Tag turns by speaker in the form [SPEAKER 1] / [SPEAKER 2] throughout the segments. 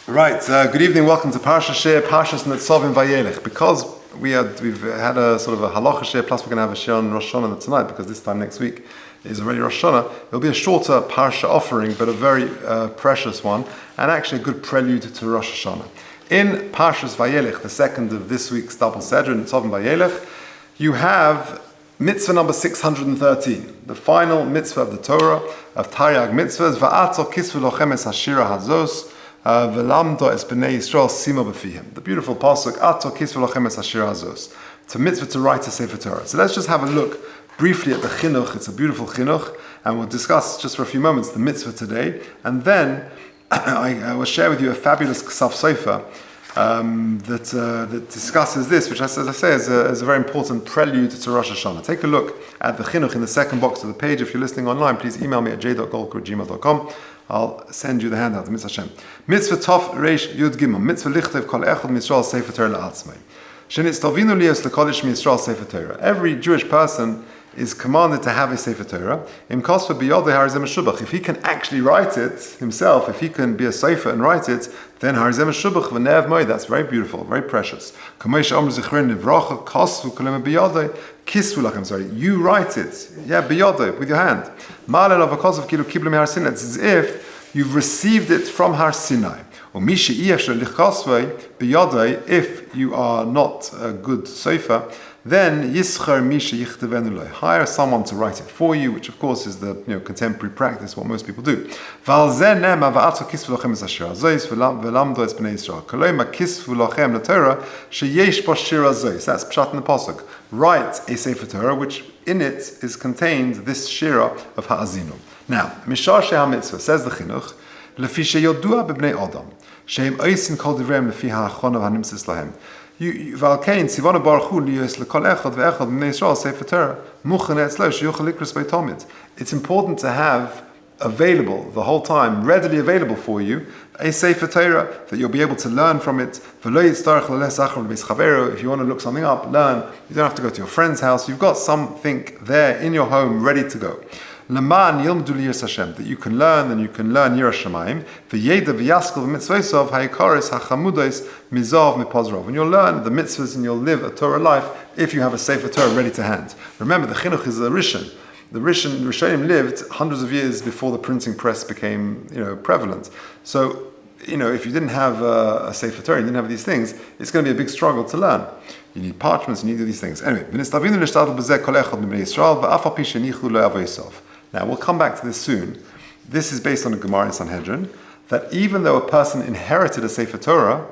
[SPEAKER 1] Right, good evening, welcome to Parsha Shiur, Parshas Nitzavim Vayeilech. Because we've had a sort of a halacha Shiur, plus we're going to have a Shiur on Rosh Hashanah tonight, because this time next week is already Rosh Hashanah. It'll be a shorter Parsha offering, but a very precious one, and actually a good prelude to Rosh Hashanah. In Parshas Vayeilech, the second of this week's double Seder, Nitzavim Vayeilech, you have mitzvah number 613, the final mitzvah of the Torah, of Taryag mitzvahs, Va'atzor kisvu lochem es hashira hazos, V'lamdo es b'nei Yisrael simo b'fihim. The beautiful pasuk, Ato kisvu lochem es hashira hazos. It's a mitzvah to write a Sefer Torah. So let's just have a look briefly at the chinuch. It's a beautiful chinuch, and we'll discuss just for a few moments the mitzvah today, and then I will share with you a fabulous Ksav Sofer that discusses this, which, as I say, is a very important prelude to Rosh Hashanah. Take a look at the chinuch in the second box of the page. If you're listening online, please email me at j.golker@gmail.com. I'll send you the handout. Mitzvah Hashem. Mitzvah Tov Reish Yud Gimel. Mitzvah Lichtev Kol Echad Misrael Sefer Torah La'atzmai. Shenitzavinu Lios LeKodesh Misrael Sefer Torah. Every Jewish person is commanded to have a Sefer Torah. Im Kosva Biyodei Harizem Shubach. If he can actually write it himself, if he can be a Sefer and write it, then Harizem Shubach V'Nev Moi. That's very beautiful, very precious. Kameish Omer Zichrin Nivracha Kosvu Kolema Biyodei Kisvu Lachem. Sorry, you write it. Yeah, Biyodei, with your hand. Ma'alel Avakosv Kilu Kiblu Har Sinai. It's as if you've received it from Har Sinai. If you are not a good sofer, then hire someone to write it for you, which of course is the contemporary practice, what most people do. That's pshat in the pasuk. Write a Sefer Torah, which in it is contained this shira of ha'azinu. Now, Mishar Sheh HaMitzvah, says the Chinuch, Lefi sheyodua b'bnei Adam, shehem oisin kol divrem lefi ha'achon ha'nimtzis lahem. V'alkein, tzivonu baruch hu liyos lekol echad ve'echad b'nei Yisrael Sefer Torah, muchen etzlo sheyuchel likros b'tomid. It's important to have available, the whole time, readily available for you, a Sefer Torah, that you'll be able to learn from it. If you want to look something up, learn. You don't have to go to your friend's house. You've got something there in your home ready to go. Leman yilmdu liyas Hashem, that you can learn, and you can learn Yiras Shamayim. V'yeda v'yaskel v'mitzvosov ha'ikaris ha'chamudos mizav mipazrov. And you'll learn the mitzvahs and you'll live a Torah life if you have a Sefer Torah ready to hand. Remember, the chinuch is a rishon. The Rishonim lived hundreds of years before the printing press became, prevalent. So, if you didn't have a Sefer Torah, you didn't have these things, it's going to be a big struggle to learn. You need parchments, you need these things. Anyway, now, we'll come back to this soon. This is based on a Gemara in Sanhedrin, that even though a person inherited a Sefer Torah,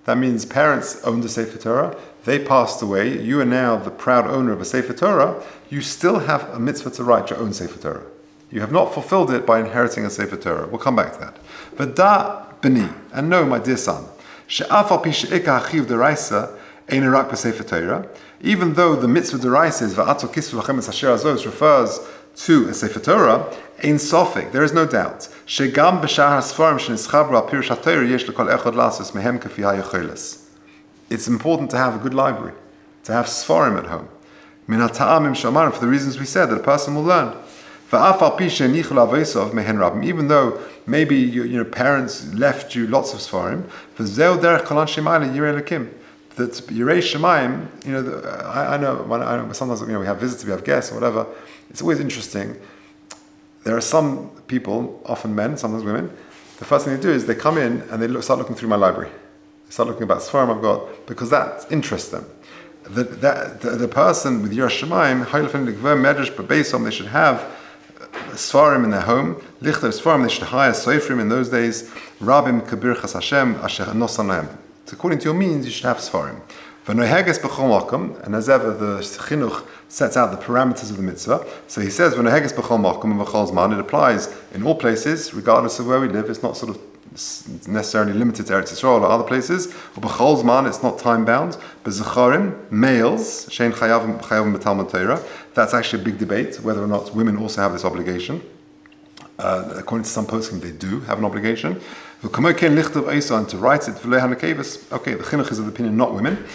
[SPEAKER 1] that means parents owned a Sefer Torah, they passed away, you are now the proud owner of a Sefer Torah, you still have a mitzvah to write your own Sefer Torah. You have not fulfilled it by inheriting a Sefer Torah. We'll come back to that. V'da b'ni, and know, my dear son, she'af al pi she'ika hachiv deraisa ein rak b'Sefer Torah, even though the mitzvah deraisa is va'atzor kisvu lachem es asher hazos refers to a Sefer Torah, ein sofek, there is no doubt, she'gam b'shar ha'sfarim she'nischabru al pirush ha'Torah yesh l'kol echad lasos mehem kafi ha'yocheles. It's important to have a good library, to have sfarim at home. Min ha'ta'amim sh'amarim, for the reasons we said, that a person will learn. Va'af al pi she'nichu la'avosov mehen rabim, even though maybe your parents left you lots of sfarim, v'zeu derech kol anshe ma'ale yirei elokim, that Yirei Shamayim, I know sometimes we have visitors, we have guests or whatever. It's always interesting. There are some people, often men, sometimes women. The first thing they do is they come in and they start looking through my library. They start looking about Sfarim I've got, because that interests them. The person with Yiras Shamayim, they should have Sfarim in their home. Lichter Sfarim, they should hire Soifrim in those days. Rabim Kabir Chas Hashem Asher Nosan Lahem. According to your means, you should have Sfarim. And as ever, the Chinuch sets out the parameters of the mitzvah. So he says, it applies in all places, regardless of where we live. It's not sort of necessarily limited to Eretz Yisrael or other places. It's not time-bound. But Zecharim, males, that's actually a big debate, whether or not women also have this obligation. According to some posting, they do have an obligation. And to write it, okay, the chinuch is of the opinion, not women.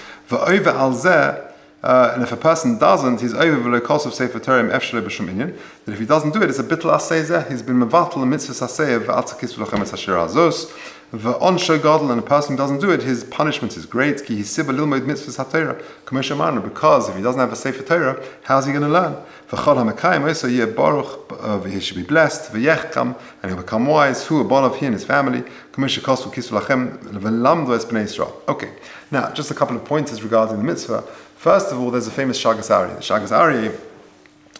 [SPEAKER 1] And if a person doesn't, he's over v'lo kosav sefer Torah efshele b'shum inyan. That if he doesn't do it, it's a bittul aseh. He's been mevatel mitzvah aseh v'atzakis v'lochem es asher azos. V'onsho gadol, and a person who doesn't do it, his punishment is great. Ki hisibah lilmod mitzvahs haTorah, k'moshe amarnu, because if he doesn't have a Sefer Torah, how's he going to learn? V'chol ha'mekayim also yeh baruch, he should be blessed. V'yechkam, and he'll become wise. Who above he and his family? K'moshe kosu kisu lachem v'lamdu es bnei Yisrael. Okay, now just a couple of pointers regarding the mitzvah. First of all, there's a famous Shagas Aryeh. The Shagas Aryeh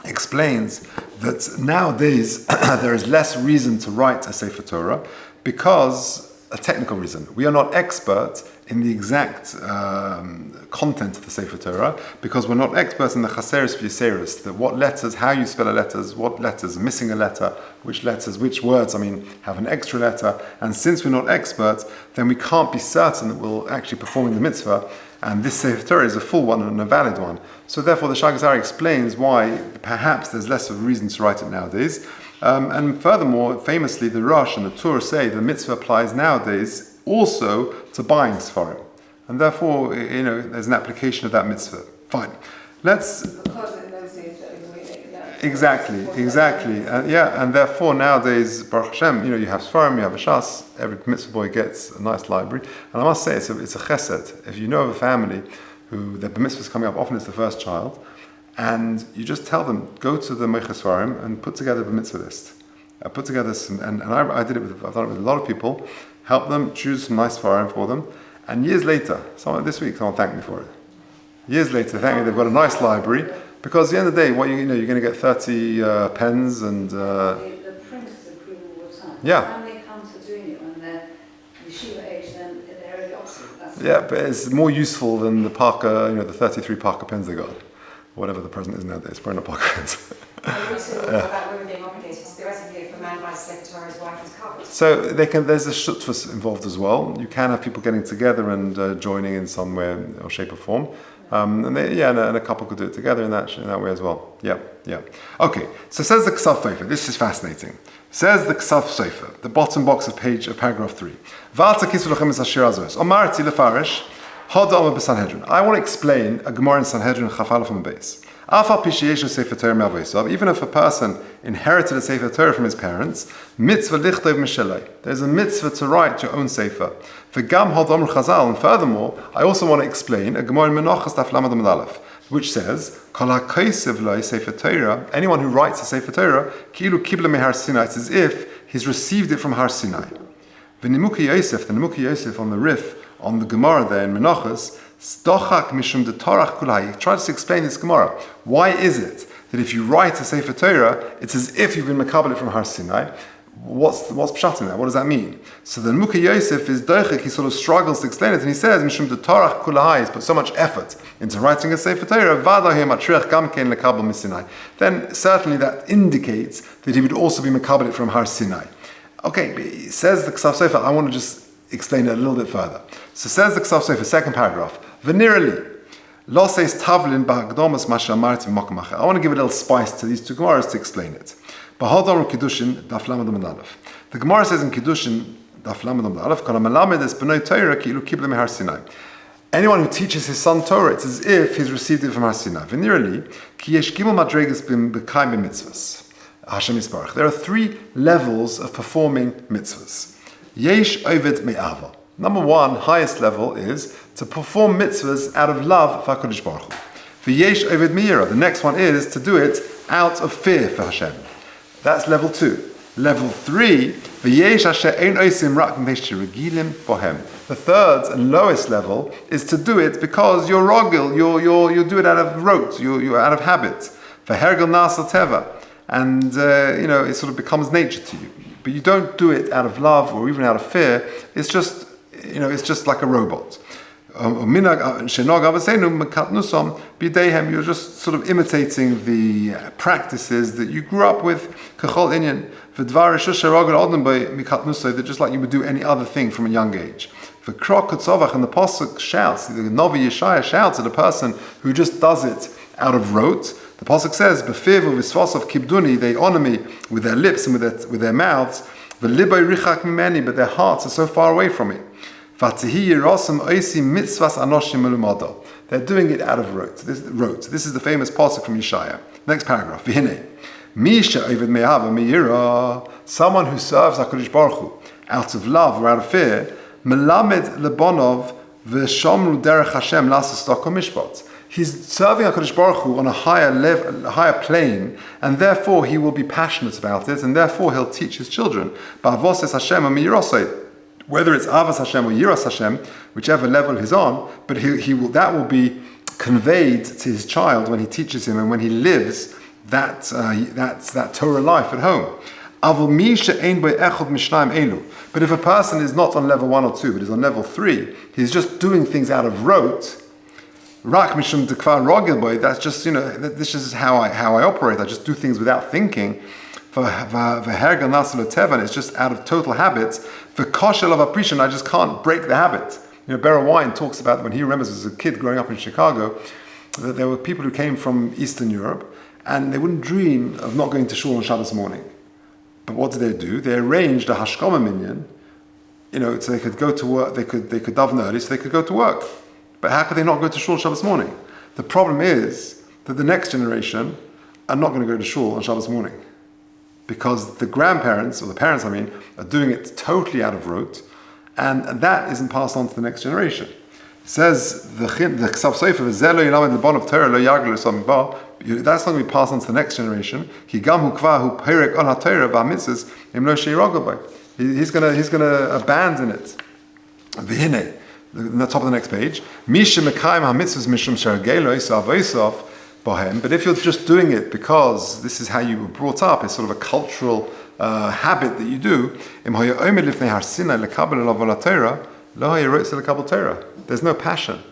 [SPEAKER 1] explains that nowadays there is less reason to write a Sefer Torah because a technical reason. We are not experts in the exact content of the Sefer Torah because we're not experts in the chaseris v'yaseris, that what letters, how you spell a letters, what letters, missing a letter, which letters, which words, have an extra letter. And since we're not experts, then we can't be certain that we'll actually perform the mitzvah. And this Sefer Torah is a full one and a valid one. So therefore the Shagas Aryeh explains why perhaps there's less of a reason to write it nowadays. And furthermore, famously the Rosh and the Torah say the mitzvah applies nowadays also to buying Sfarim. And therefore, there's an application of that mitzvah. Fine. Let's...
[SPEAKER 2] Because in those days,
[SPEAKER 1] Exactly. And therefore nowadays, Baruch Hashem, you have Sfarim, you have a Shas, every mitzvah boy gets a nice library. And I must say, it's a chesed. If you know of a family who their mitzvah is coming up, often it's the first child, and you just tell them, go to the Meichas Sfarim and put together the mitzvah list. Put together some, and I've done it with a lot of people, help them choose some nice Sfarim for them, and years later, this week, someone thanked me for it. Years later, thank me, they've got a nice library. Because at the end of the day, you're going to get 30 pens and...
[SPEAKER 2] the printers approve all the time.
[SPEAKER 1] Yeah.
[SPEAKER 2] When they come to doing it when they're Shiur age, then they're the opposite.
[SPEAKER 1] Yeah, but it's more useful than the Parker, the 33 Parker pens they got. Whatever the present is nowadays, probably not Parker pens.
[SPEAKER 3] About women being obligated, theoretically, if a man buys a Sefer Torah, his wife is covered.
[SPEAKER 1] So there's a shutfus involved as well. You can have people getting together and joining in some way or shape or form. And a couple could do it together in that way as well. Yeah. Okay, so says the Ksav Sofer. This is fascinating. Says the Ksav Sofer, the bottom box of paragraph 3. V'alta kisu lachem es hashir azos. Omarti lefarish, hod omer b'Sanhedrin. I want to explain a Gemara in Sanhedrin Chaf from the base. Even if a person inherited a Sefer Torah from his parents, mitzvah lichtov mishelei. There's a mitzvah to write your own Sefer. V'gam hod omer Chazal, and furthermore, I also want to explain a Gemara in Menachos daf lamed amud aleph, which says, Kol ha'kosev lo Sefer Torah, anyone who writes a Sefer Torah, ki'ilu kibla mehar Sinai, it's as if he's received it from Har Sinai. V'nimuki Yosef, the Nimuki Yosef on the Rif, on the Gemara there in Menachos, Stochak mishum de Torah kulai. He tries to explain this Gemara. Why is it that if you write a Sefer Torah, it's as if you've been makabel from Har Sinai? What's pshat in that? What does that mean? So the Nimuki Yosef is doichik. He sort of struggles to explain it, and he says mishum de Torah kulai. He's put so much effort into writing a Sefer Torah. Vadahem atriach gam kein lekabel misinai. Then certainly that indicates that he would also be makabel from Har Sinai. Okay, he says the Ksav Sofer. I want to just explain it a little bit further. So says the Ksav Sofer, second paragraph. Venerally, lo says tavlin b'hagdomas masha amarti v'makom. I want to give a little spice to these two Gemaras to explain it. B'hodor Kiddushin daf lamed amud aleph. The Gemara says in Kiddushin daf lamed amud aleph, kol ha'melamed es b'nei Torah ki'ilu kibla mehar Sinai. Anyone who teaches his son Torah, it's as if he's received it from Har Sinai. Venerally, ki yesh gimel madregas b'kayim mitzvahs. Hashem Yisbarach. There are 3 levels of performing mitzvahs. Yesh oved me'ava. Number 1, highest level, is to perform mitzvahs out of love for HaKadosh Baruch Hu. V'yesh oved me'ira. The next one is to do it out of fear for Hashem. That's level 2. Level 3, v'yesh asher ein osim rak m'peish regilim bohem. The third and lowest level is to do it because you're rogil, you do it out of rote, you're out of habit. V'hergel nasal teva. And it sort of becomes nature to you. But you don't do it out of love or even out of fear. It's just like a robot. You're just sort of imitating the practices that you grew up with. They're just like you would do any other thing from a young age. And the Pasuk shouts, the Novi Yeshaya shouts at a person who just does it out of rote. The Pasuk says, "B'fiv u'visvos kibduni," they honor me with their lips and with their mouths. V'libay richak mimeni, but their hearts are so far away from me. V'atihi yirosem oisi mitzvas anoshim elumado. They're doing it out of rote. This is the famous Pasuk from Yeshaya. Next paragraph. V'hinei, mi she'ovid me'ava me'yira. Someone who serves HaKadosh Baruch Hu out of love or out of fear, melamed lebonov v'shomru derech Hashem lasas mishpat. He's serving HaKadosh Baruch Hu on a higher level, a higher plane, and therefore he will be passionate about it, and therefore he'll teach his children. Ba'avoses Hashem or miyirosei, whether it's Avos Hashem or Yiras Hashem, whichever level he's on, but he will, that will be conveyed to his child when he teaches him and when he lives that Torah life at home. But if a person is not on level 1 or 2, but is on level 3, he's just doing things out of rote. Rak mishum dekvar rogel boy. That's just, this is how I operate. I just do things without thinking. V'hergel nasel tevan. It's just out of total habit. V'koshel of appreciation. I just can't break the habit. Bera Wine talks about when he remembers as a kid growing up in Chicago that there were people who came from Eastern Europe and they wouldn't dream of not going to shul on Shabbos morning. But what did they do? They arranged a hashkoma minyan, so they could go to work. They could daven early, so they could go to work. But how could they not go to shul Shabbos morning? The problem is that the next generation are not going to go to shul on Shabbos morning because the grandparents, or the parents are doing it totally out of rote, and that isn't passed on to the next generation. It says the Ksav Sofer v'zelo yilamed lebon of Torah lo yaglu l'sam ba. That's not going to be passed on to the next generation. Ki gam hu kvar hu perek on haTorah v'amitzvos im lo sheirogel bay. He's going to abandon it. V'hinei. The top of the next page. Misha mekayim ha-mitzvahs mishum shergelo isavoisov bohem. But if you're just doing it because this is how you were brought up, it's sort of a cultural habit that you do. There's no passion.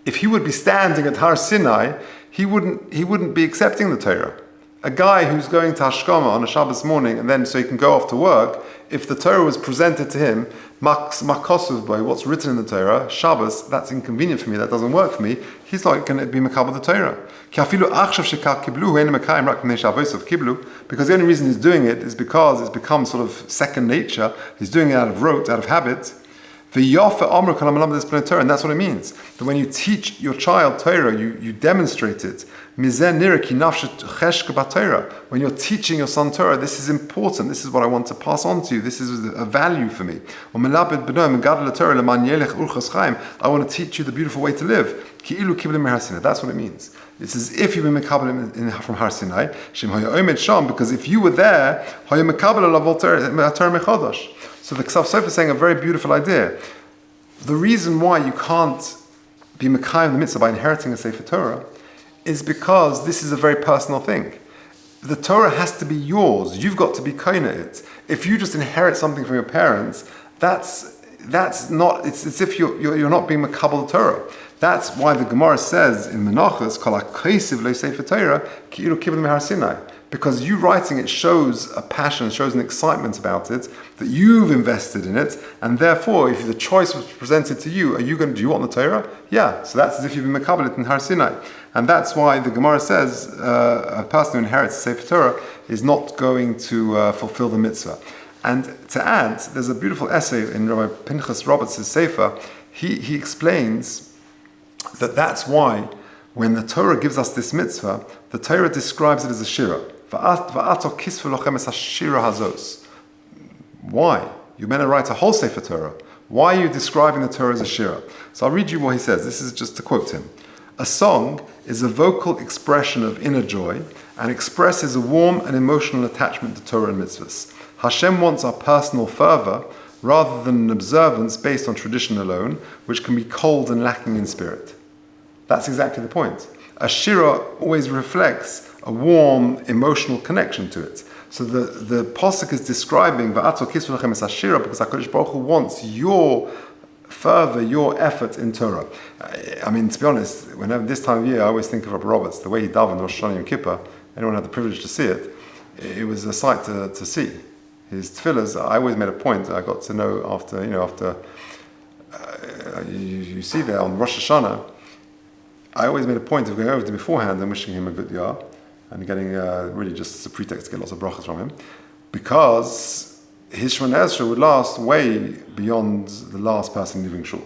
[SPEAKER 1] If he would be standing at Har Sinai, he wouldn't be accepting the Torah. A guy who's going to Hashkoma on a Shabbos morning and then so he can go off to work, if the Torah was presented to him, makosov by what's written in the Torah, Shabbos, that's inconvenient for me, that doesn't work for me, he's not going to be makabel the Torah. Because the only reason he's doing it is because it's become sort of second nature. He's doing it out of rote, out of habit. And that's what it means. That when you teach your child Torah, you demonstrate it. When you're teaching your son Torah, this is important. This is what I want to pass on to you. This is a value for me. I want to teach you the beautiful way to live. That's what it means. It's as if you've been mekabel from Har Sinai. Because if you were there, so the Ksav Sofer is saying a very beautiful idea. The reason why you can't be Mekayim the mitzvah by inheriting a Sefer Torah is because this is a very personal thing. The Torah has to be yours. You've got to be koine it. If you just inherit something from your parents, that's not. It's as if you're not being Mekabel the Torah. That's why the Gemara says in Menachos, Kol ha'kesiv lo Sefer Torah ki ilu kibbutz mehar Sinai. Because you writing it shows a passion, shows an excitement about it, that you've invested in it, and therefore, if the choice was presented to you, do you want the Torah? Yeah, so that's as if you've been mekabel in Har Sinai. And that's why the Gemara says a person who inherits the Sefer Torah is not going to fulfill the mitzvah. And to add, there's a beautiful essay in Rabbi Pinchas Roberts' Sefer. He explains that that's why when the Torah gives us this mitzvah, the Torah describes it as a shira. Why? You're meant to write a whole Sefer Torah. Why are you describing the Torah as a shira? So I'll read you what he says. This is just to quote him. A song is a vocal expression of inner joy and expresses a warm and emotional attachment to Torah and mitzvahs. Hashem wants our personal fervor rather than an observance based on tradition alone, which can be cold and lacking in spirit. That's exactly the point. A shira always reflects a warm emotional connection to it. So the pasuk is describing Va'ato kisvu lachem es hashira because HaKadosh Baruch Hu wants your fervor, your effort in Torah. I mean, to be honest, whenever this time of year, I always think of Rabbi Roberts, the way he davened Rosh Hashanah Yom Kippur. Anyone had the privilege to see it. It was a sight to see. His tefillahs, I always made a point. I got to know after you see there on Rosh Hashanah. I always made a point of going over to him beforehand and wishing him a good year. And getting really just as a pretext to get lots of brachas from him, because his Shemona Esrei would last way beyond the last person leaving shul.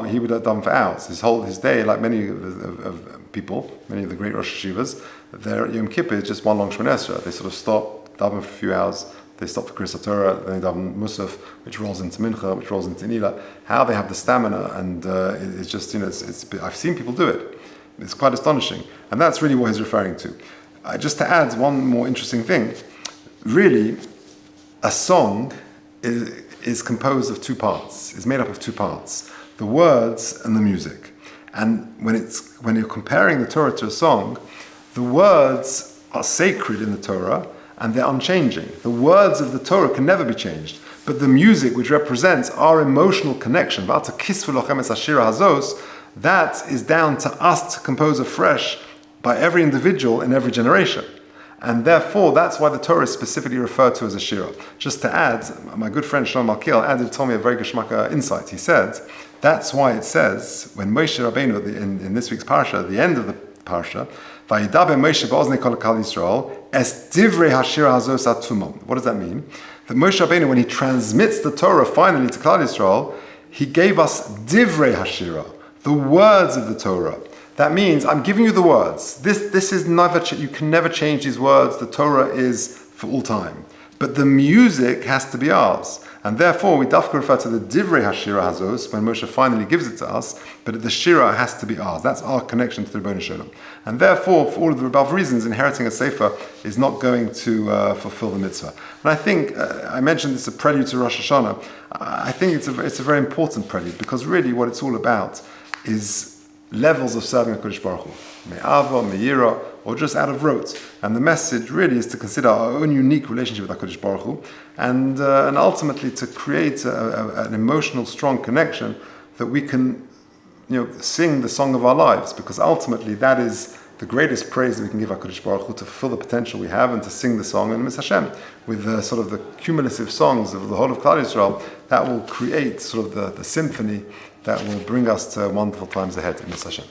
[SPEAKER 1] He would have done for hours. His day, like many of people, many of the great Rosh Hashivas, their Yom Kippur is just one long Shemona Esrei. They sort of stop, daven for a few hours, they stop for Kriyas Torah, they daven Musaf, which rolls into Mincha, which rolls into Nila. How they have the stamina, and it's just, I've seen people do it. It's quite astonishing. And that's really what he's referring to. Just to add one more interesting thing, really, a song is composed of two parts, is made up of two parts, the words and the music. And when you're comparing the Torah to a song, the words are sacred in the Torah and they're unchanging. The words of the Torah can never be changed. But the music, which represents our emotional connection, that is down to us to compose afresh by every individual in every generation. And therefore, that's why the Torah is specifically referred to as a Shiur. Just to add, my good friend Shlomo Malkiel told me a very geschmacka insight. He said, that's why it says, when Moshe Rabbeinu, in this week's Parsha, at the end of the Parsha, Vayidaber Moshe ba'oznei kol Yisrael, es divrei hashir hazos atumam. What does that mean? That Moshe Rabbeinu, when he transmits the Torah finally to Klal Yisrael, he gave us divrei hashira, the words of the Torah. That means, I'm giving you the words. This is never, you can never change these words. The Torah is for all time. But the music has to be ours. And therefore, we dafka refer to the divrei hashira hazos, when Moshe finally gives it to us, but the shira has to be ours. That's our connection to the Rebbeinu Shalom. And therefore, for all of the above reasons, inheriting a sefer is not going to fulfill the mitzvah. And I think, I mentioned it's a prelude to Rosh Hashanah. I think it's a very important prelude, because really what it's all about is levels of serving HaKadosh Baruch Hu. Me'ava, me'yira, or just out of rote. And the message really is to consider our own unique relationship with HaKadosh Baruch Hu, and ultimately to create an emotional, strong connection that we can, sing the song of our lives, because ultimately that is the greatest praise that we can give HaKadosh Baruch Hu, to fulfill the potential we have and to sing the song and Miss Hashem with sort of the cumulative songs of the whole of Klal Yisrael that will create sort of the symphony that will bring us to wonderful times ahead in Miss Hashem.